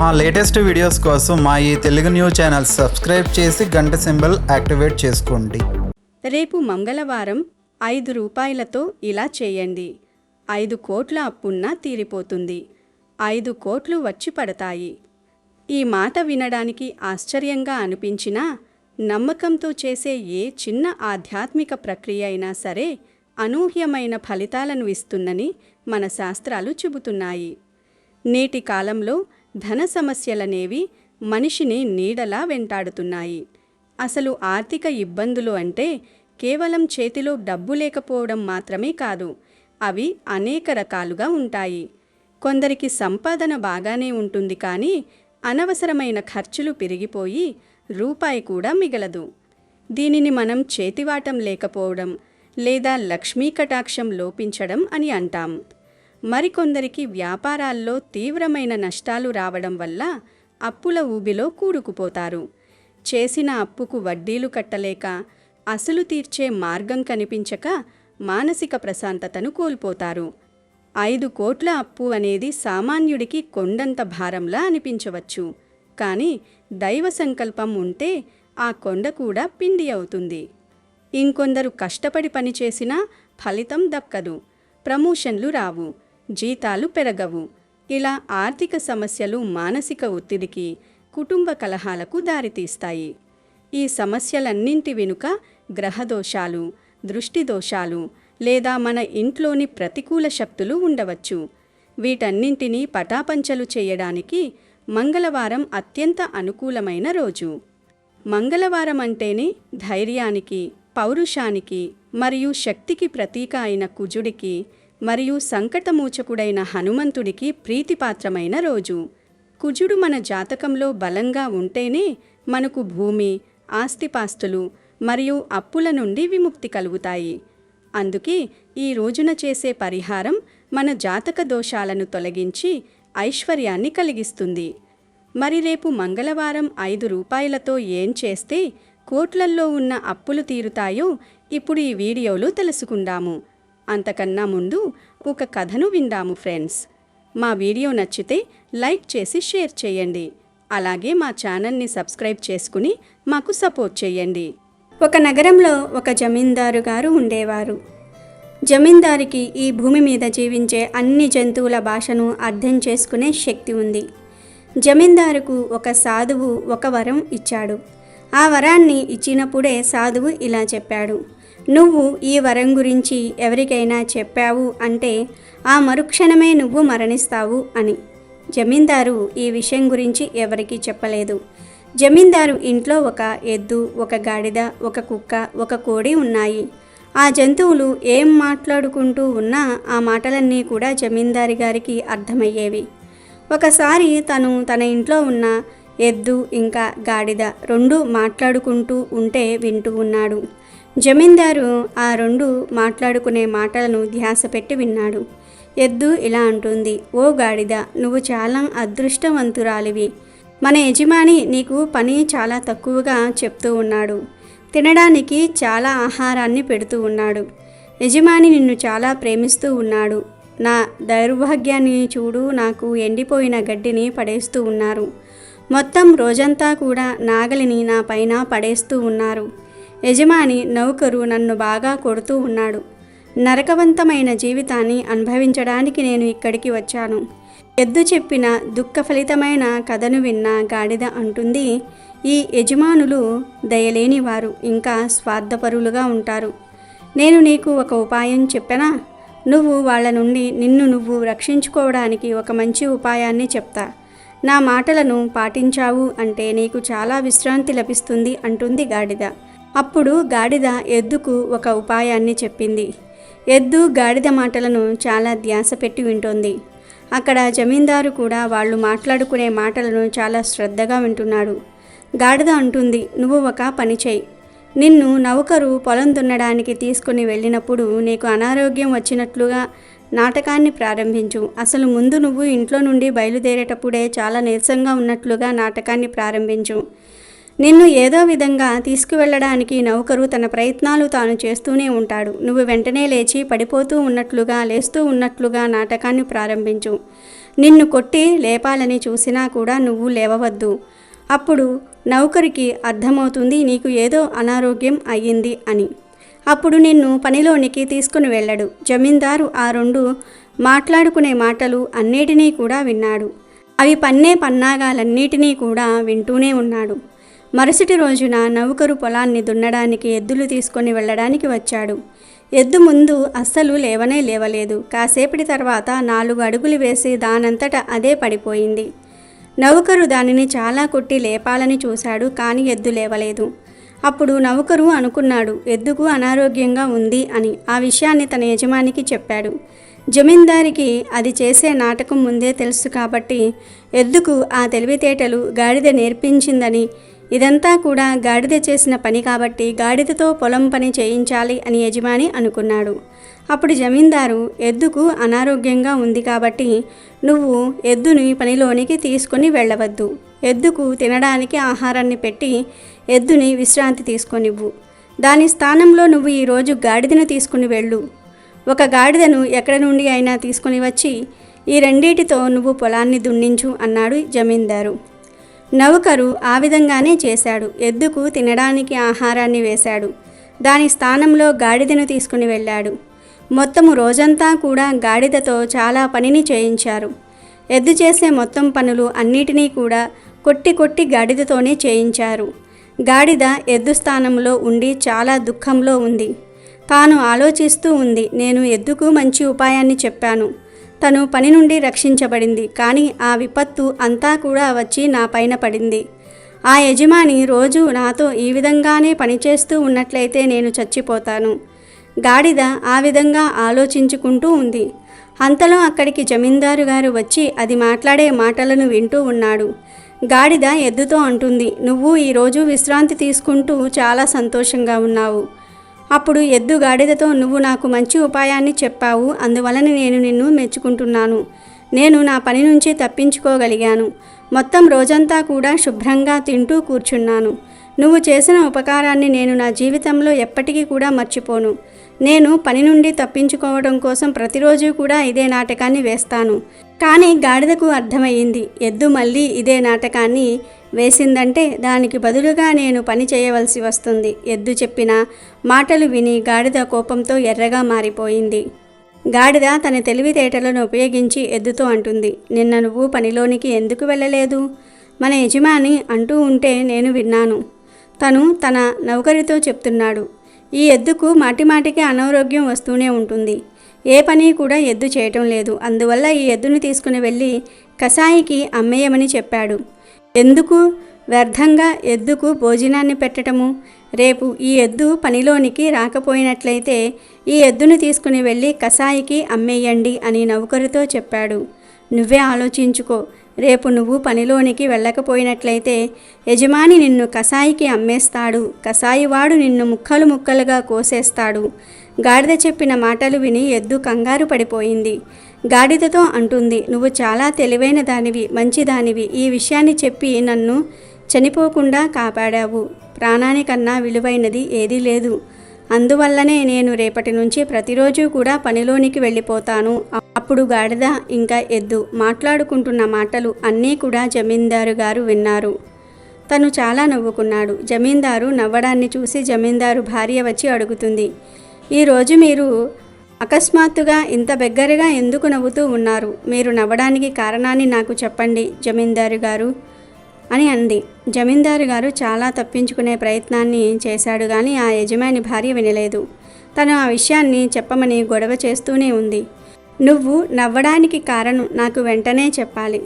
మా latest videos కోసం మా ఈ తెలుగు న్యూస్ ఛానల్ సబ్స్క్రైబ్ చేసి గంట సింబల్ యాక్టివేట్ చేసుకోండి. రేపు మంగళవారం 5 రూపాయలతో ఇలా చేయండి. 5 కోట్ల అప్పున్నా తీరిపోతుంది. 5 కోట్లు వచ్చి పడతాయి. ఈ మాట వినడానికి ఆశ్చర్యంగా అనిపించినా నమ్మకంతో చేసే ఏ చిన్న ఆధ్యాత్మిక ప్రక్రియ అయినా సరే అనూహ్యమైన ఫలితాలను ఇస్తుందని మన శాస్త్రాలు చెబుతున్నాయి. నేటి కాలంలో ధన సమస్యలనేవి మనిషిని నీడలా వెంటాడుతున్నాయి. అసలు ఆర్థిక ఇబ్బందులు అంటే కేవలం చేతిలో డబ్బు లేకపోవడం మాత్రమే కాదు, అవి అనేక రకాలుగా ఉంటాయి. కొందరికి సంపాదన బాగానే ఉంటుంది, కానీ అనవసరమైన ఖర్చులు పెరిగిపోయి రూపాయి కూడా మిగలదు. దీనిని మనం చేతివాటం లేకపోవడం లేదా లక్ష్మీ కటాక్షం లోపించడం అని అంటాం. మరికొందరికి వ్యాపారాల్లో తీవ్రమైన నష్టాలు రావడం వల్ల అప్పుల ఊబిలో కూరుకుపోతారు. చేసిన అప్పుకు వడ్డీలు కట్టలేక, అసలు తీర్చే మార్గం కనిపించక మానసిక ప్రశాంతతను కోల్పోతారు. 5 కోట్ల అప్పు అనేది సామాన్యుడికి కొండంత భారంలా అనిపించవచ్చు, కానీ దైవ సంకల్పం ఉంటే ఆ కొండ కూడా పిండి అవుతుంది. ఇంకొందరు కష్టపడి పనిచేసినా ఫలితం దక్కదు, ప్రమోషన్లు రావు, జీతాలు పెరగవు. ఇలా ఆర్థిక సమస్యలు మానసిక ఒత్తిడికి, కుటుంబ కలహాలకు దారితీస్తాయి. ఈ సమస్యలన్నింటి వెనుక గ్రహదోషాలు, దృష్టి దోషాలు లేదా మన ఇంట్లోని ప్రతికూల శక్తులు ఉండవచ్చు. వీటన్నింటినీ పటాపంచలు చేయడానికి మంగళవారం అత్యంత అనుకూలమైన రోజు. మంగళవారం అంటేనే ధైర్యానికి, పౌరుషానికి మరియు శక్తికి ప్రతీక అయిన కుజుడికి మరియు సంకటమోచకుడైన హనుమంతుడికి ప్రీతిపాత్రమైన రోజు. కుజుడు మన జాతకంలో బలంగా ఉంటేనే మనకు భూమి, ఆస్తిపాస్తులు మరియు అప్పుల నుండి విముక్తి కలుగుతాయి. అందుకే ఈ రోజున చేసే పరిహారం మన జాతక దోషాలను తొలగించి ఐశ్వర్యాన్ని కలిగిస్తుంది. మరి రేపు మంగళవారం 5 రూపాయలతో ఏం చేస్తే కోట్లల్లో ఉన్న అప్పులు తీరుతాయో ఇప్పుడు ఈ వీడియోలో తెలుసుకుందాము. అంతకన్నా ముందు ఒక కథను విందాము ఫ్రెండ్స్. మా వీడియో నచ్చితే లైక్ చేసి షేర్ చేయండి. అలాగే మా ఛానల్ని సబ్స్క్రైబ్ చేసుకుని మాకు సపోర్ట్ చేయండి. ఒక నగరంలో ఒక జమీందారు గారు ఉండేవారు. జమీందారికి ఈ భూమి మీద జీవించే అన్ని జంతువుల భాషను అర్థం చేసుకునే శక్తి ఉంది. జమీందారుకు ఒక సాధువు ఒక వరం ఇచ్చాడు. ఆ వరాన్ని ఇచ్చినప్పుడే సాధువు ఇలా చెప్పాడు: నువ్వు ఈ వరం గురించి ఎవరికైనా చెప్పావు అంటే ఆ మరుక్షణమే నువ్వు మరణిస్తావు అని. జమీందారు ఈ విషయం గురించి ఎవరికీ చెప్పలేదు. జమీందారు ఇంట్లో ఒక ఎద్దు, ఒక గాడిద, ఒక కుక్క, ఒక కోడి ఉన్నాయి. ఆ జంతువులు ఏం మాట్లాడుకుంటూ ఉన్నా ఆ మాటలన్నీ కూడా జమీందారి గారికి అర్థమయ్యేవి. ఒకసారి తన ఇంట్లో ఉన్న ఎద్దు ఇంకా గాడిద 2 మాట్లాడుకుంటూ ఉంటే వింటూ ఉన్నాడు. జమీందారు ఆ 2 మాట్లాడుకునే మాటలను ధ్యాస పెట్టి విన్నాడు. ఎద్దు ఇలా అంటుంది: ఓ గాడిద, నువ్వు చాలా అదృష్టవంతురాలివి. మన యజమాని నీకు పని చాలా తక్కువగా చెప్తూ ఉన్నాడు. తినడానికి చాలా ఆహారాన్ని పెడుతూ ఉన్నాడు. యజమాని నిన్ను చాలా ప్రేమిస్తూ ఉన్నాడు. నా దౌర్భాగ్యాన్ని చూడు, నాకు ఎండిపోయిన గడ్డిని పడేస్తూ ఉన్నారు. మొత్తం రోజంతా కూడా నాగలిని నా పైన పడేస్తూ ఉన్నారు. యజమాని నౌకరు నన్ను బాగా కొడుతూ ఉన్నాడు. నరకవంతమైన జీవితాన్ని అనుభవించడానికి నేను ఇక్కడికి వచ్చాను. ఎద్దు చెప్పిన దుఃఖఫలితమైన కథను విన్న గాడిద అంటుంది: ఈ యజమానులు దయలేనివారు, ఇంకా స్వార్థపరులుగా ఉంటారు. నేను నీకు ఒక ఉపాయం చెప్పనా? నువ్వు వాళ్ళ నుండి నిన్ను నువ్వు రక్షించుకోవడానికి ఒక మంచి ఉపాయాన్ని చెప్తా. నా మాటలను పాటించావు అంటే నీకు చాలా విశ్రాంతి లభిస్తుంది అంటుంది గాడిద. అప్పుడు గాడిద ఎద్దుకు ఒక ఉపాయాన్ని చెప్పింది. ఎద్దు గాడిద మాటలను చాలా ధ్యాస పెట్టి వింటోంది. అక్కడ జమీందారు కూడా వాళ్ళు మాట్లాడుకునే మాటలను చాలా శ్రద్ధగా వింటున్నాడు. గాడిద అంటుంది: నువ్వు ఒక పని చేయి. నిన్ను నౌకరు పొలం దున్నడానికి తీసుకుని వెళ్ళినప్పుడు నీకు అనారోగ్యం వచ్చినట్లుగా నాటకాన్ని ప్రారంభించు. అసలు ముందు నువ్వు ఇంట్లో నుండి బయలుదేరేటప్పుడే చాలా నీరసంగా ఉన్నట్లుగా నాటకాన్ని ప్రారంభించు. నిన్ను ఏదో విధంగా తీసుకువెళ్ళడానికి నౌకరు తన ప్రయత్నాలు తాను చేస్తూనే ఉంటాడు. నువ్వు వెంటనే లేచి పడిపోతూ ఉన్నట్లుగా, లేస్తూ ఉన్నట్లుగా నాటకాన్ని ప్రారంభించు. నిన్ను కొట్టి లేపాలని చూసినా కూడా నువ్వు లేవవద్దు. అప్పుడు నౌకరికి అర్థమవుతుంది నీకు ఏదో అనారోగ్యం అయ్యింది అని. అప్పుడు నిన్ను పనిలోనికి తీసుకుని వెళ్ళడు. జమీందారు ఆ 2 మాట్లాడుకునే మాటలు అన్నిటినీ కూడా విన్నాడు. అవి పన్నే పన్నాగాలన్నిటినీ కూడా వింటూనే ఉన్నాడు. మరుసటి రోజున నౌకరు పొలాన్ని దున్నడానికి ఎద్దులు తీసుకొని వెళ్ళడానికి వచ్చాడు. ఎద్దు ముందు అస్సలు లేవనే లేవలేదు. కాసేపటి తర్వాత 4 అడుగులు వేసి దానంతట అదే పడిపోయింది. నౌకరు దానిని చాలా కొట్టి లేపాలని చూశాడు, కానీ ఎద్దు లేవలేదు. అప్పుడు నౌకరు అనుకున్నాడు ఎద్దుకు అనారోగ్యంగా ఉంది అని. ఆ విషయాన్ని తన యజమానికి చెప్పాడు. జమీందారికి అది చేసే నాటకం ముందే తెలుసు కాబట్టి ఎద్దుకు ఆ తెలివితేటలు గాడిద నేర్పించిందని, ఇదంతా కూడా గాడిద చేసిన పని కాబట్టి గాడిదతో పొలం పని చేయించాలి అని యజమాని అనుకున్నాడు. అప్పుడు జమీందారు ఎద్దుకు అనారోగ్యంగా ఉంది కాబట్టి నువ్వు ఎద్దుని పనిలోనికి తీసుకొని వెళ్ళవద్దు. ఎద్దుకు తినడానికి ఆహారాన్ని పెట్టి ఎద్దుని విశ్రాంతి తీసుకొనివ్వు. దాని స్థానంలో నువ్వు ఈరోజు గాడిదను తీసుకుని వెళ్ళు. ఒక గాడిదను ఎక్కడి నుండి అయినా తీసుకుని వచ్చి ఈ 2టితో నువ్వు పొలాన్ని దున్నించు అన్నాడు జమీందారు. నౌకరు ఆ విధంగానే చేశాడు. ఎద్దుకు తినడానికి ఆహారాన్ని వేశాడు. దాని స్థానంలో గాడిదను తీసుకుని వెళ్ళాడు. మొత్తము రోజంతా కూడా గాడిదతో చాలా పనిని చేయించారు. ఎద్దు చేసే మొత్తం పనులు అన్నిటినీ కూడా కొట్టి గాడిదతోనే చేయించారు. గాడిద ఎద్దు స్థానంలో ఉండి చాలా దుఃఖంలో ఉంది. తాను ఆలోచిస్తూ ఉంది, నేను ఎద్దుకు మంచి ఉపాయాన్ని చెప్పాను, తను పని నుండి రక్షించబడింది, కానీ ఆ విపత్తు అంతా కూడా వచ్చి నా పైన పడింది. ఆ యజమాని రోజు నాతో ఈ విధంగానే పనిచేస్తూ ఉన్నట్లయితే నేను చచ్చిపోతాను. గాడిద ఆ విధంగా ఆలోచించుకుంటూ ఉంది. అంతలో అక్కడికి జమీందారు గారు వచ్చి అది మాట్లాడే మాటలను వింటూ ఉన్నాడు. గాడిద ఎద్దుతో అంటుంది, నువ్వు ఈరోజు విశ్రాంతి తీసుకుంటూ చాలా సంతోషంగా ఉన్నావు. అప్పుడు ఎద్దు గాడిదతో, నువ్వు నాకు మంచి ఉపాయాన్ని చెప్పావు, అందువలన నేను నిన్ను మెచ్చుకుంటున్నాను. నేను నా పని నుంచి తప్పించుకోగలిగాను. మొత్తం రోజంతా కూడా శుభ్రంగా తింటూ కూర్చున్నాను. నువ్వు చేసిన ఉపకారాన్ని నేను నా జీవితంలో ఎప్పటికీ కూడా మర్చిపోను. నేను పని నుండి తప్పించుకోవడం కోసం ప్రతిరోజు కూడా ఇదే నాటకాన్ని వేస్తాను. కానీ గాడిదకు అర్థమయ్యింది, ఎద్దు మళ్ళీ ఇదే నాటకాన్ని వేసిందంటే దానికి బదులుగా నేను పని చేయవలసి వస్తుంది. ఎద్దు చెప్పిన మాటలు విని గాడిద కోపంతో ఎర్రగా మారిపోయింది. గాడిద తన తెలివితేటలను ఉపయోగించి ఎద్దుతో అంటుంది, నిన్న నువ్వు పనిలోనికి ఎందుకు వెళ్ళలేదు? మన యజమాని అంటూ ఉంటే నేను విన్నాను. తను తన నౌకరితో చెప్తున్నాడు, ఈ ఎద్దుకు మాటిమాటికి అనారోగ్యం వస్తూనే ఉంటుంది. ఏ పని కూడా ఎద్దు చేయటం లేదు. అందువల్ల ఈ ఎద్దుని తీసుకుని వెళ్ళి కసాయికి అమ్మేయమని చెప్పాడు. ఎందుకు వ్యర్థంగా ఎద్దుకు భోజనాన్ని పెట్టటము? రేపు ఈ ఎద్దు పనిలోనికి రాకపోయినట్లయితే ఈ ఎద్దును తీసుకుని వెళ్ళి కసాయికి అమ్మేయండి అని నౌకరుతో చెప్పాడు. నువ్వే ఆలోచించుకో, రేపు నువ్వు పనిలోనికి వెళ్ళకపోయినట్లయితే యజమాని నిన్ను కసాయికి అమ్మేస్తాడు. కసాయివాడు నిన్ను ముక్కలు ముక్కలుగా కోసేస్తాడు. గాడిద చెప్పిన మాటలు విని ఎద్దు కంగారు పడిపోయింది. గాడిదతో అంటుంది, నువ్వు చాలా తెలివైన దానివి, మంచిదానివి. ఈ విషయాన్ని చెప్పి నన్ను చనిపోకుండా కాపాడావు. ప్రాణానికన్నా విలువైనది ఏదీ లేదు. అందువల్లనే నేను రేపటి నుంచి ప్రతిరోజు కూడా పనిలోనికి వెళ్ళిపోతాను. అప్పుడు గాడిద ఇంకా ఎద్దు మాట్లాడుకుంటున్న మాటలు అన్నీ కూడా జమీందారు గారు విన్నారు. తను చాలా నవ్వుకున్నాడు. జమీందారు నవ్వడాన్ని చూసి జమీందారు భార్య వచ్చి అడుగుతుంది, ఈరోజు మీరు అకస్మాత్తుగా ఇంత బిగ్గరగా ఎందుకు నవ్వుతూ ఉన్నారు? మీరు నవ్వడానికి కారణాన్ని నాకు చెప్పండి జమీందారు గారు అని అంది. జమీందారు గారు చాలా తప్పించుకునే ప్రయత్నాన్ని చేశాడు, కానీ ఆ యజమాని భార్య వినలేదు. తను ఆ విషయాన్ని చెప్పమని గొడవ చేస్తూనే ఉంది. నువ్వు నవ్వడానికి కారణం నాకు వెంటనే చెప్పాలి.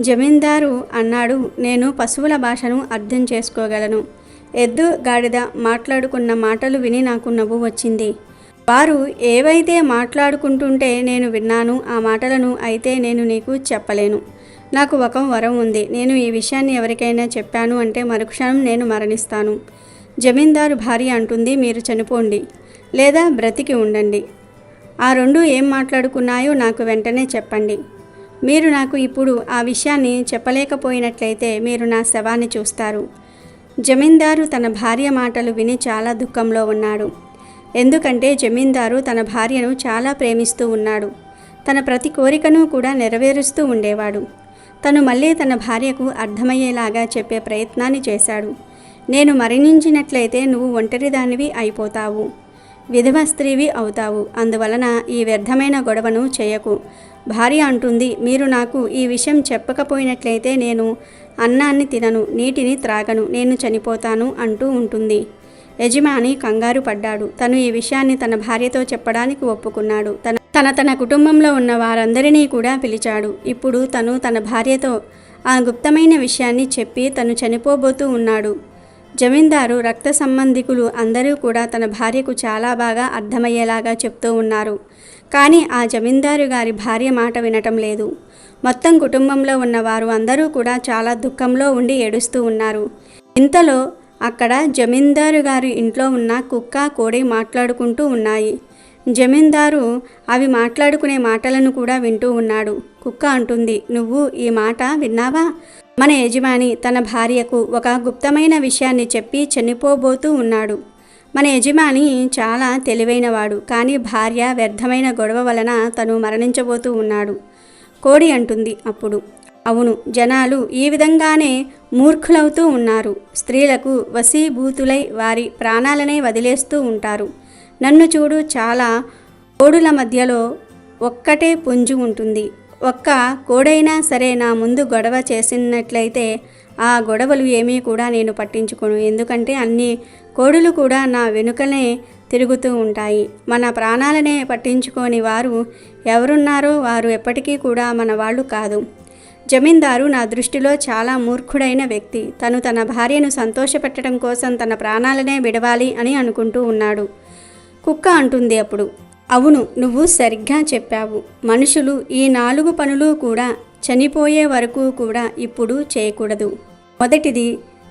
జమీందారు అన్నాడు, నేను పశువుల భాషను అర్థం చేసుకోగలను. ఎద్దు గాడిద మాట్లాడుకున్న మాటలు విని నాకు నవ్వు వచ్చింది. వారు ఏవైతే మాట్లాడుకుంటుంటే నేను విన్నాను. ఆ మాటలను అయితే నేను నీకు చెప్పలేను. నాకు ఒక వరం ఉంది. నేను ఈ విషయాన్ని ఎవరికైనా చెప్పాను అంటే మరుక్షణం నేను మరణిస్తాను. జమీందారు భార్య అంటుంది, మీరు చనిపోండి లేదా బ్రతికి ఉండండి. ఆ 2 ఏం మాట్లాడుకున్నాయో నాకు వెంటనే చెప్పండి. మీరు నాకు ఇప్పుడు ఆ విషయాన్ని చెప్పలేకపోయినట్లయితే మీరు నా శవాన్ని చూస్తారు. జమీందారు తన భార్య మాటలు విని చాలా దుఃఖంలో ఉన్నాడు. ఎందుకంటే జమీందారు తన భార్యను చాలా ప్రేమిస్తూ ఉన్నాడు. తన ప్రతి కోరికను కూడా నెరవేరుస్తూ ఉండేవాడు. తను మళ్ళీ తన భార్యకు అర్థమయ్యేలాగా చెప్పే ప్రయత్నాన్ని చేశాడు. నేను మరణించినట్లయితే నువ్వు ఒంటరిదానివి అయిపోతావు, విధవ స్త్రీవి అవుతావు. అందువలన ఈ వ్యర్థమైన గొడవను చేయకు. భార్య అంటుంది, మీరు నాకు ఈ విషయం చెప్పకపోయినట్లయితే నేను అన్నాన్ని తినను, నీటిని త్రాగను, నేను చనిపోతాను అంటూ ఉంటుంది. యజమాని కంగారు పడ్డాడు. తను ఈ విషయాన్ని తన భార్యతో చెప్పడానికి ఒప్పుకున్నాడు. తన కుటుంబంలో ఉన్న వారందరినీ కూడా పిలిచాడు. ఇప్పుడు తను తన భార్యతో ఆ గుప్తమైన విషయాన్ని చెప్పి తను చనిపోబోతూ ఉన్నాడు. జమీందారు రక్త సంబంధికులు అందరూ కూడా తన భార్యకు చాలా బాగా అర్థమయ్యేలాగా చెప్తూ ఉన్నారు. కానీ ఆ జమీందారు గారి భార్య మాట వినటం లేదు. మొత్తం కుటుంబంలో ఉన్నవారు అందరూ కూడా చాలా దుఃఖంలో ఉండి ఏడుస్తూ ఉన్నారు. ఇంతలో అక్కడ జమీందారు గారి ఇంట్లో ఉన్న కుక్క, కోడి మాట్లాడుకుంటూ ఉన్నాయి. జమీందారు అవి మాట్లాడుకునే మాటలను కూడా వింటూ ఉన్నాడు. కుక్క అంటుంది, నువ్వు ఈ మాట విన్నావా? మన యజమాని తన భార్యకు ఒక గుప్తమైన విషయాన్ని చెప్పి చనిపోబోతూ ఉన్నాడు. మన యజమాని చాలా తెలివైనవాడు, కానీ భార్య వ్యర్థమైన గొడవ వలన తను మరణించబోతూ ఉన్నాడు. కోడి అంటుంది అప్పుడు, అవును, జనాలు ఈ విధంగానే మూర్ఖులవుతూ ఉన్నారు. స్త్రీలకు వశీభూతులై వారి ప్రాణాలనే వదిలేస్తూ ఉంటారు. నన్ను చూడు, చాలా కోడుల మధ్యలో ఒక్కటే పుంజు ఉంటుంది. ఒక్క కోడైనా సరే నా ముందు గొడవ చేసినట్లయితే ఆ గొడవలు ఏమీ కూడా నేను పట్టించుకోను. ఎందుకంటే అన్ని కోడులు కూడా నా వెనుకనే తిరుగుతూ ఉంటాయి. మన ప్రాణాలనే పట్టించుకోని వారు ఎవరున్నారో వారు ఎప్పటికీ కూడా మన వాళ్ళు కాదు. జమీందారు నా దృష్టిలో చాలా మూర్ఖుడైన వ్యక్తి. తను తన భార్యను సంతోషపెట్టడం కోసం తన ప్రాణాలనే విడవాలి అని అనుకుంటూ ఉన్నాడు. కుక్క అంటుంది అప్పుడు, అవును, నువ్వు సరిగ్గా చెప్పావు. మనుషులు ఈ 4 పనులు కూడా చనిపోయే వరకు కూడా ఇప్పుడు చేయకూడదు. మొదటిది,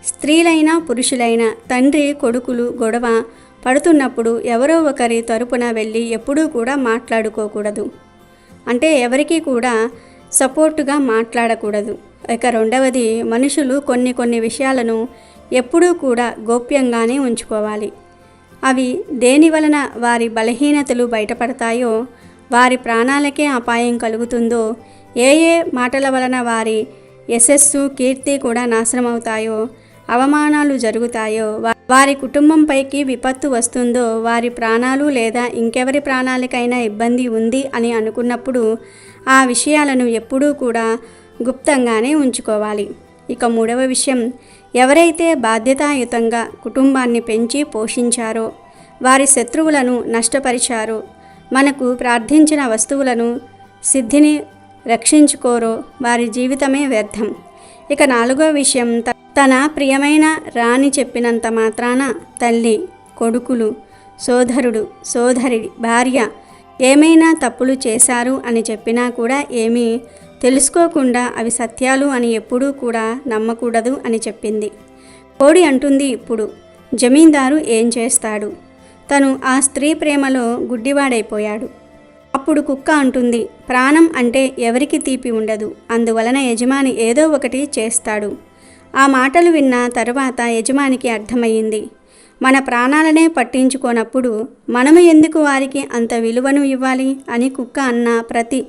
స్త్రీలైనా పురుషులైనా తండ్రి కొడుకులు గొడవ పడుతున్నప్పుడు ఎవరో ఒకరి తరపున వెళ్ళి ఎప్పుడూ కూడా మాట్లాడుకోకూడదు. అంటే ఎవరికీ కూడా సపోర్టుగా మాట్లాడకూడదు. ఇక రెండవది, మనుషులు కొన్ని విషయాలను ఎప్పుడూ కూడా గోప్యంగానే ఉంచుకోవాలి. అవి దేని వలన వారి బలహీనతలు బయటపడతాయో, వారి ప్రాణాలకే అపాయం కలుగుతుందో, ఏ మాటల వలన వారి యశస్సు కీర్తి కూడా నాశనమవుతాయో, అవమానాలు జరుగుతాయో, వారి కుటుంబంపైకి విపత్తు వస్తుందో, వారి ప్రాణాలు లేదా ఇంకెవరి ప్రాణాలకైనా ఇబ్బంది ఉంది అని అనుకున్నప్పుడు ఆ విషయాలను ఎప్పుడూ కూడా గుప్తంగానే ఉంచుకోవాలి. ఇక మూడవ విషయం, ఎవరైతే బాధ్యతాయుతంగా కుటుంబాన్ని పెంచి పోషించారో, వారి శత్రువులను నష్టపరిచారో, మనకు ప్రార్థించిన వస్తువులను సిద్ధిని రక్షించుకోరో, వారి జీవితమే వ్యర్థం. ఇక నాలుగో విషయం, తన ప్రియమైన రాణి చెప్పినంత మాత్రాన తల్లి, కొడుకులు, సోదరుడు, సోదరి, భార్య ఏమైనా తప్పులు చేశారు అని చెప్పినా కూడా ఏమీ తెలుసుకోకుండా అవి సత్యాలు అని ఎప్పుడూ కూడా నమ్మకూడదు అని చెప్పింది. కోడి అంటుంది, ఇప్పుడు జమీందారు ఏం చేస్తాడు? తను ఆ స్త్రీ ప్రేమలో గుడ్డివాడైపోయాడు. అప్పుడు కుక్క అంటుంది, ప్రాణం అంటే ఎవరికి తీపి ఉండదు, అందువలన యజమాని ఏదో ఒకటి చేస్తాడు. ఆ మాటలు విన్న తరువాత యజమానికి అర్థమయ్యింది, మన ప్రాణాలనే పట్టించుకోనప్పుడు మనము ఎందుకు వారికి అంత విలువను ఇవ్వాలి అని. కుక్క అన్న ప్రతి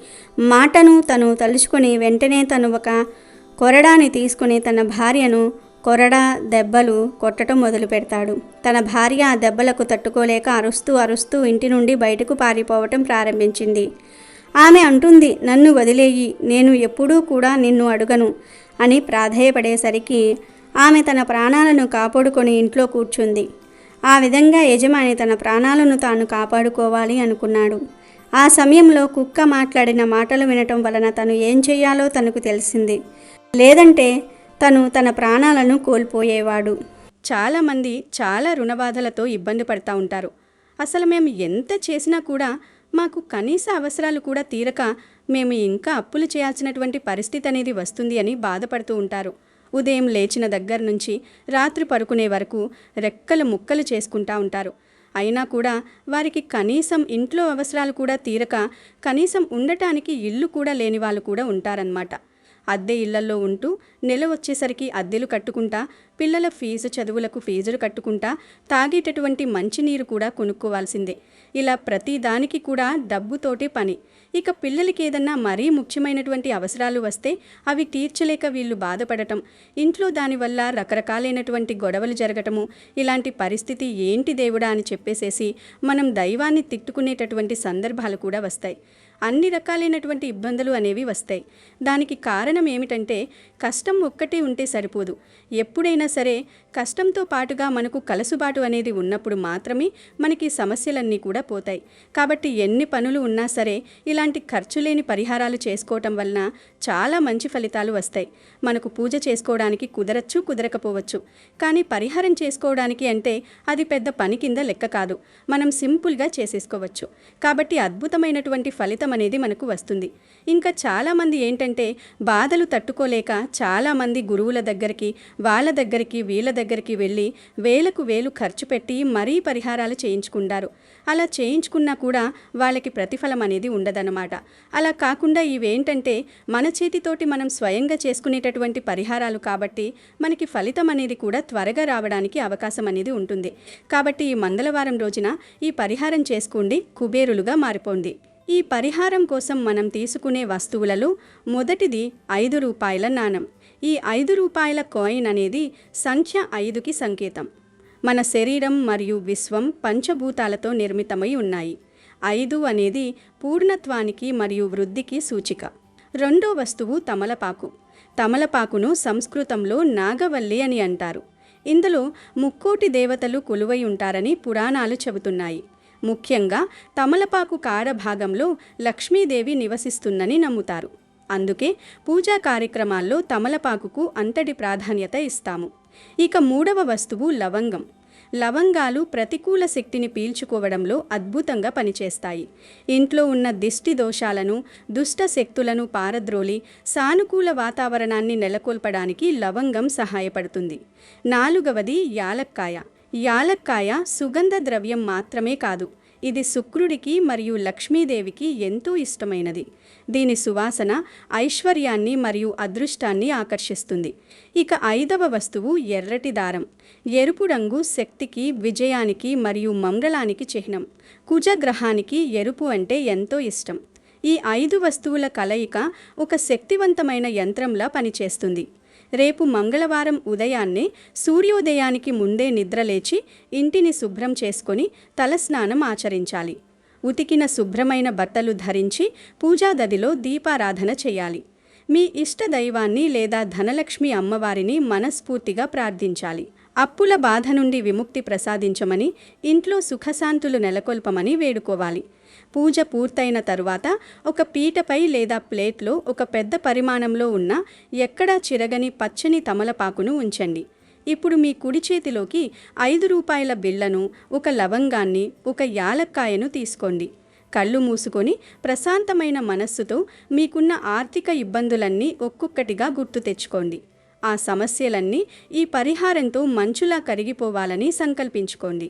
మాటను తను తలుచుకొని వెంటనే తను ఒక కొరడాని తీసుకుని తన భార్యను కొరడా దెబ్బలు కొట్టడం మొదలు పెడతాడు. తన భార్య ఆ దెబ్బలకు తట్టుకోలేక అరుస్తూ ఇంటి నుండి బయటకు పారిపోవటం ప్రారంభించింది. ఆమె అంటుంది, నన్ను వదిలేయి, నేను ఎప్పుడూ కూడా నిన్ను అడుగను అని ప్రాధేయపడేసరికి ఆమె తన ప్రాణాలను కాపాడుకొని ఇంట్లో కూర్చుంది. ఆ విధంగా యజమాని తన ప్రాణాలను తాను కాపాడుకోవాలి అనుకున్నాడు. ఆ సమయంలో కుక్క మాట్లాడిన మాటలు వినటం వలన తను ఏం చేయాలో తనకు తెలిసింది. లేదంటే తను తన ప్రాణాలను కోల్పోయేవాడు. చాలామంది చాలా రుణబాధలతో ఇబ్బంది పడుతూ ఉంటారు. అసలు మేము ఎంత చేసినా కూడా మాకు కనీస అవసరాలు కూడా తీరక మేము ఇంకా అప్పులు చేయాల్సినటువంటి పరిస్థితి అనేది వస్తుంది అని బాధపడుతూ ఉంటారు. ఉదయం లేచిన దగ్గర నుంచి రాత్రి పడుకునే వరకు రెక్కలు ముక్కలు చేసుకుంటూ ఉంటారు. అయినా కూడా వారికి కనీసం ఇంట్లో అవసరాలు కూడా తీరక కనీసం ఉండటానికి ఇల్లు కూడా లేని వాళ్ళు కూడా ఉంటారన్నమాట. అద్దె ఇళ్లల్లో ఉంటూ నెల వచ్చేసరికి అద్దెలు కట్టుకుంటా, పిల్లల చదువులకు ఫీజులు కట్టుకుంటా, తాగేటటువంటి మంచినీరు కూడా కొనుక్కోవాల్సిందే. ఇలా ప్రతి దానికి కూడా డబ్బుతోటే పని. ఇక పిల్లలకి ఏదన్నా మరీ ముఖ్యమైనటువంటి అవసరాలు వస్తే అవి తీర్చలేక వీళ్ళు బాధపడటం, ఇంట్లో దానివల్ల రకరకాలైనటువంటి గొడవలు జరగటము, ఇలాంటి పరిస్థితి ఏంటి దేవుడా అని చెప్పేసేసి మనం దైవాన్ని తిట్టుకునేటటువంటి సందర్భాలు కూడా వస్తాయి. అన్ని రకాలైనటువంటి ఇబ్బందులు అనేవి వస్తాయి. దానికి కారణం ఏమిటంటే కష్టం ఒక్కటే ఉంటే సరిపోదు. ఎప్పుడైనా సరే కష్టంతో పాటుగా మనకు కలసుబాటు అనేది ఉన్నప్పుడు మాత్రమే మనకి సమస్యలన్నీ కూడా పోతాయి. కాబట్టి ఎన్ని పనులు ఉన్నా సరే ఇలాంటి ఖర్చు లేని పరిహారాలు చేసుకోవటం వలన చాలా మంచి ఫలితాలు వస్తాయి. మనకు పూజ చేసుకోవడానికి కుదరచ్చు, కుదరకపోవచ్చు. కానీ పరిహారం చేసుకోవడానికి అంటే అది పెద్ద పని కింద లెక్క కాదు. మనం సింపుల్గా చేసేసుకోవచ్చు. కాబట్టి అద్భుతమైనటువంటి ఫలితం అనేది మనకు వస్తుంది. ఇంకా చాలామంది ఏంటంటే బాధలు తట్టుకోలేక చాలామంది గురువుల దగ్గరికి, వాళ్ళ దగ్గరికి, వీళ్ళ దగ్గరికి వెళ్ళి వేలకు వేలు ఖర్చు పెట్టి మరీ పరిహారాలు చేయించుకుంటారు. అలా చేయించుకున్నా కూడా వాళ్ళకి ప్రతిఫలం అనేది ఉండదన్నమాట. అలా కాకుండా ఇవేంటంటే మన చేతితోటి మనం స్వయంగా చేసుకునేటటువంటి పరిహారాలు కాబట్టి మనకి ఫలితం అనేది కూడా త్వరగా రావడానికి అవకాశం అనేది ఉంటుంది. కాబట్టి ఈ మంగళవారం రోజున ఈ పరిహారం చేసుకోండి, కుబేరులుగా మారిపోండి. ఈ పరిహారం కోసం మనం తీసుకునే వస్తువులలో మొదటిది 5 రూపాయల నాణం. ఈ 5 రూపాయల కాయిన్ అనేది సంఖ్య 5కి సంకేతం. మన శరీరం మరియు విశ్వం పంచభూతాలతో నిర్మితమై ఉన్నాయి. 5 అనేది పూర్ణత్వానికి మరియు వృద్ధికి సూచిక. రెండో వస్తువు తమలపాకు. తమలపాకును సంస్కృతంలో నాగవల్లి అని అంటారు. ఇందులో ముక్కోటి దేవతలు కొలువై ఉంటారని పురాణాలు చెబుతున్నాయి. ముఖ్యంగా తమలపాకు కాడ భాగంలో లక్ష్మీదేవి నివసిస్తుందని నమ్ముతారు. అందుకే పూజా కార్యక్రమాల్లో తమలపాకుకు అంతటి ప్రాధాన్యత ఇస్తాము. ఇక మూడవ వస్తువు లవంగం. లవంగాలు ప్రతికూల శక్తిని పీల్చుకోవడంలో అద్భుతంగా పనిచేస్తాయి. ఇంట్లో ఉన్న దిష్టి దోషాలను, దుష్ట శక్తులను పారద్రోలి సానుకూల వాతావరణాన్ని నెలకొల్పడానికి లవంగం సహాయపడుతుంది. నాలుగవది యాలక్కాయ. యాలక్కాయ సుగంధ ద్రవ్యం మాత్రమే కాదు, ఇది శుక్రుడికి మరియు లక్ష్మీదేవికి ఎంతో ఇష్టమైనది. దీని సువాసన ఐశ్వర్యాన్ని మరియు అదృష్టాన్ని ఆకర్షిస్తుంది. ఇక 5వ వస్తువు ఎర్రటి దారం. ఎరుపు రంగు శక్తికి, విజయానికి మరియు మంగళానికి చిహ్నం. కుజగ్రహానికి ఎరుపు అంటే ఎంతో ఇష్టం. ఈ 5 వస్తువుల కలయిక ఒక శక్తివంతమైన యంత్రంలా పనిచేస్తుంది. రేపు మంగళవారం ఉదయాన్నే సూర్యోదయానికి ముందే నిద్రలేచి ఇంటిని శుభ్రం చేసుకొని తలస్నానం ఆచరించాలి. ఉతికిన శుభ్రమైన బట్టలు ధరించి పూజాగదిలో దీపారాధన చేయాలి. మీ ఇష్ట దైవాన్ని లేదా ధనలక్ష్మి అమ్మవారిని మనస్ఫూర్తిగా ప్రార్థించాలి. అప్పుల బాధ నుండి విముక్తి ప్రసాదించమని, ఇంట్లో సుఖశాంతులు నెలకొల్పమని వేడుకోవాలి. పూజ పూర్తయిన తరువాత ఒక పీటపై లేదా ప్లేట్లో ఒక పెద్ద పరిమాణంలో ఉన్న ఎక్కడా చిరగని పచ్చని తమలపాకును ఉంచండి. ఇప్పుడు మీ కుడి చేతిలోకి 5 రూపాయల బిళ్ళను, ఒక లవంగాన్ని, ఒక యాలక్కాయను తీసుకోండి. కళ్ళు మూసుకొని ప్రశాంతమైన మనస్సుతో మీకున్న ఆర్థిక ఇబ్బందులన్నీ ఒక్కొక్కటిగా గుర్తు తెచ్చుకోండి. ఆ సమస్యలన్నీ ఈ పరిహారంతో మంచులా కరిగిపోవాలని సంకల్పించుకోండి.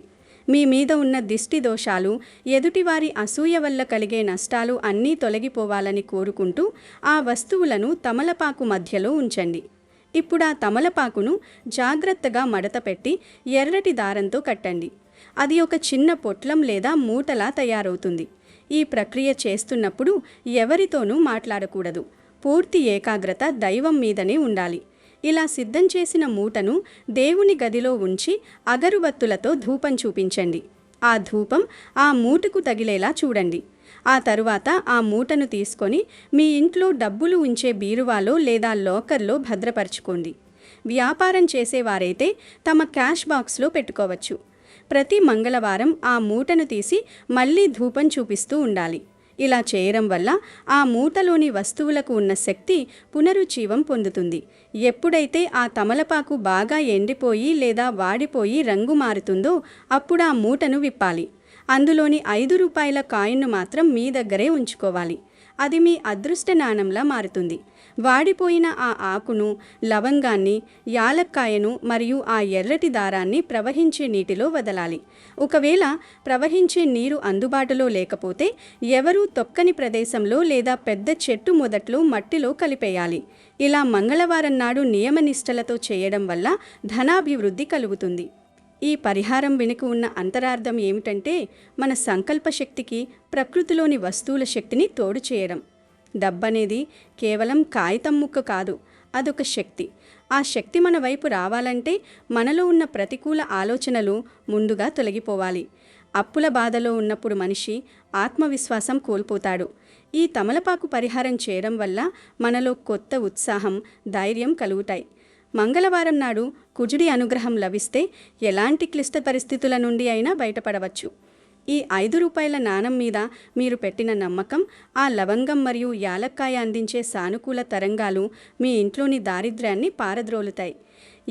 మీ మీద ఉన్న దిష్టి దోషాలు, ఎదుటివారి అసూయ వల్ల కలిగే నష్టాలు అన్నీ తొలగిపోవాలని కోరుకుంటూ ఆ వస్తువులను తమలపాకు మధ్యలో ఉంచండి. ఇప్పుడు ఆ తమలపాకును జాగ్రత్తగా మడతపెట్టి ఎర్రటి దారంతో కట్టండి. అది ఒక చిన్న పొట్లం లేదా మూటలా తయారవుతుంది. ఈ ప్రక్రియ చేస్తున్నప్పుడు ఎవరితోనూ మాట్లాడకూడదు. పూర్తి ఏకాగ్రత దైవం మీదనే ఉండాలి. ఇలా సిద్ధం చేసిన మూటను దేవుని గదిలో ఉంచి అగరుబత్తులతో ధూపం చూపించండి. ఆ ధూపం ఆ మూటకు తగిలేలా చూడండి. ఆ తరువాత ఆ మూటను తీసుకొని మీ ఇంట్లో డబ్బులు ఉంచే బీరువాలో లేదా లాకర్లో భద్రపరచుకోండి. వ్యాపారం చేసేవారైతే తమ క్యాష్ బాక్స్లో పెట్టుకోవచ్చు. ప్రతి మంగళవారం ఆ మూటను తీసి మళ్ళీ ధూపం చూపిస్తూ ఉండాలి. ఇలా చేయడం వల్ల ఆ మూటలోని వస్తువులకు ఉన్న శక్తి పునరుజ్జీవం పొందుతుంది. ఎప్పుడైతే ఆ తమలపాకు బాగా ఎండిపోయి లేదా వాడిపోయి రంగు మారుతుందో అప్పుడు ఆ మూటను విప్పాలి. అందులోని 5 రూపాయల కాయిన్ను మాత్రం మీ దగ్గరే ఉంచుకోవాలి. అది మీ అదృష్ట నాణంలా మారుతుంది. వాడిపోయిన ఆ ఆకును, లవంగాన్ని, యాలక్కాయను మరియు ఆ ఎర్రటి దారాన్ని ప్రవహించే నీటిలో వదలాలి. ఒకవేళ ప్రవహించే నీరు అందుబాటులో లేకపోతే ఎవరూ తొక్కని ప్రదేశంలో లేదా పెద్ద చెట్టు మొదట్లో మట్టిలో కలిపేయాలి. ఇలా మంగళవారం నాడు నియమనిష్టలతో చేయడం వల్ల ధనాభివృద్ధి కలుగుతుంది. ఈ పరిహారం వెనుక ఉన్న అంతరార్థం ఏమిటంటే మన సంకల్ప శక్తికి ప్రకృతిలోని వస్తువుల శక్తిని తోడు చేయడం. డబ్బనేది కేవలం కాగితం ముక్క కాదు, అదొక శక్తి. ఆ శక్తి మన వైపు రావాలంటే మనలో ఉన్న ప్రతికూల ఆలోచనలు ముందుగా తొలగిపోవాలి. అప్పుల బాధలో ఉన్నప్పుడు మనిషి ఆత్మవిశ్వాసం కోల్పోతాడు. ఈ తమలపాకు పరిహారం చేయడం వల్ల మనలో కొత్త ఉత్సాహం, ధైర్యం కలుగుతాయి. మంగళవారం నాడు కుజుడి అనుగ్రహం లభిస్తే ఎలాంటి క్లిష్ట పరిస్థితుల నుండి అయినా బయటపడవచ్చు. ఈ 5 రూపాయల నాణం మీద మీరు పెట్టిన నమ్మకం, ఆ లవంగం మరియు యాలక్కాయ అందించే సానుకూల తరంగాలు మీ ఇంట్లోని దారిద్ర్యాన్ని పారద్రోలుతాయి.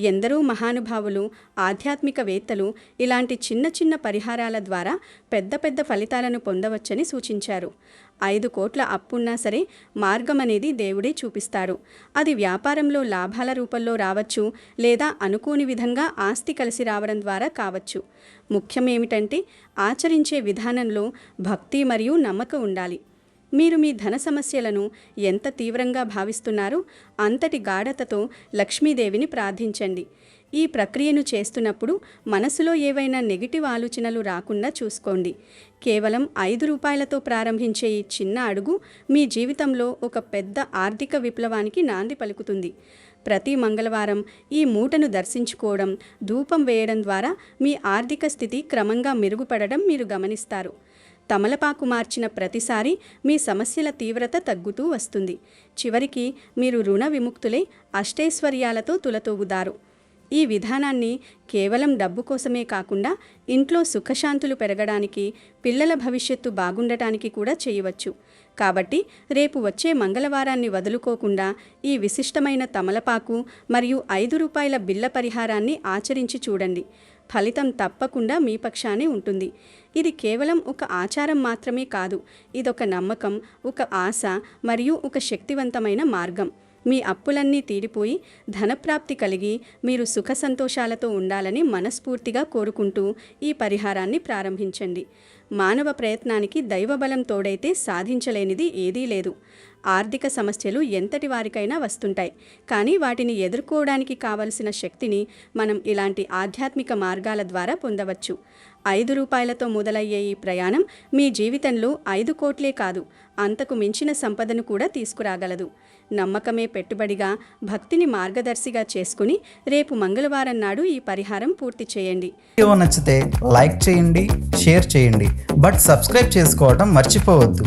ఎందరో మహానుభావులు, ఆధ్యాత్మికవేత్తలు ఇలాంటి చిన్న చిన్న పరిహారాల ద్వారా పెద్ద పెద్ద ఫలితాలను పొందవచ్చని సూచించారు. 5 కోట్ల అప్పున్నా సరే మార్గం అనేది దేవుడే చూపిస్తారు. అది వ్యాపారంలో లాభాల రూపంలో రావచ్చు, లేదా అనుకోని విధంగా ఆస్తి కలిసి రావడం ద్వారా కావచ్చు. ముఖ్యమేమిటంటే ఆచరించే విధానంలో భక్తి మరియు నమ్మకం ఉండాలి. మీరు మీ ధన సమస్యలను ఎంత తీవ్రంగా భావిస్తున్నారో అంతటి గాఢతతో లక్ష్మీదేవిని ప్రార్థించండి. ఈ ప్రక్రియను చేస్తున్నప్పుడు మనసులో ఏవైనా నెగిటివ్ ఆలోచనలు రాకుండా చూసుకోండి. కేవలం 5 రూపాయలతో ప్రారంభించే ఈ చిన్న అడుగు మీ జీవితంలో ఒక పెద్ద ఆర్థిక విప్లవానికి నాంది పలుకుతుంది. ప్రతి మంగళవారం ఈ మూటను దర్శించుకోవడం, ధూపం వేయడం ద్వారా మీ ఆర్థిక స్థితి క్రమంగా మెరుగుపడడం మీరు గమనిస్తారు. తమలపాకు మార్చిన ప్రతిసారి మీ సమస్యల తీవ్రత తగ్గుతూ వస్తుంది. చివరికి మీరు రుణ విముక్తులై అష్టైశ్వర్యాలతో తులతూగుతారు. ఈ విధానాన్ని కేవలం డబ్బు కోసమే కాకుండా ఇంట్లో సుఖశాంతులు పెరగడానికి, పిల్లల భవిష్యత్తు బాగుండటానికి కూడా చేయవచ్చు. కాబట్టి రేపు వచ్చే మంగళవారాన్ని వదులుకోకుండా ఈ విశిష్టమైన తమలపాకు మరియు 5 రూపాయల బిళ్ళ పరిహారాన్ని ఆచరించి చూడండి. ఫలితం తప్పకుండా మీ పక్షానే ఉంటుంది. ఇది కేవలం ఒక ఆచారం మాత్రమే కాదు, ఇదొక నమ్మకం, ఒక ఆశ మరియు ఒక శక్తివంతమైన మార్గం. మీ అప్పులన్నీ తీరిపోయి ధనప్రాప్తి కలిగి మీరు సుఖ సంతోషాలతో ఉండాలని మనస్ఫూర్తిగా కోరుకుంటూ ఈ పరిహారాన్ని ప్రారంభించండి. మానవ ప్రయత్నానికి దైవబలం తోడైతే సాధించలేనిది ఏదీ లేదు. ఆర్థిక సమస్యలు ఎంతటి వారికైనా వస్తుంటాయి, కానీ వాటిని ఎదుర్కోవడానికి కావలసిన శక్తిని మనం ఇలాంటి ఆధ్యాత్మిక మార్గాల ద్వారా పొందవచ్చు. 5 రూపాయలతో మొదలయ్యే ఈ ప్రయాణం మీ జీవితంలో 5 కోట్లే కాదు, అంతకు మించిన సంపదను కూడా తీసుకురాగలదు. నమ్మకమే పెట్టుబడిగా, భక్తిని మార్గదర్శిగా చేసుకుని రేపు మంగళవారం నాడు ఈ పరిహారం పూర్తి చేయండి. వీడియో నచ్చితే లైక్ చేయండి, షేర్ చేయండి, బట్ సబ్స్క్రైబ్ చేసుకోవడం మర్చిపోవద్దు.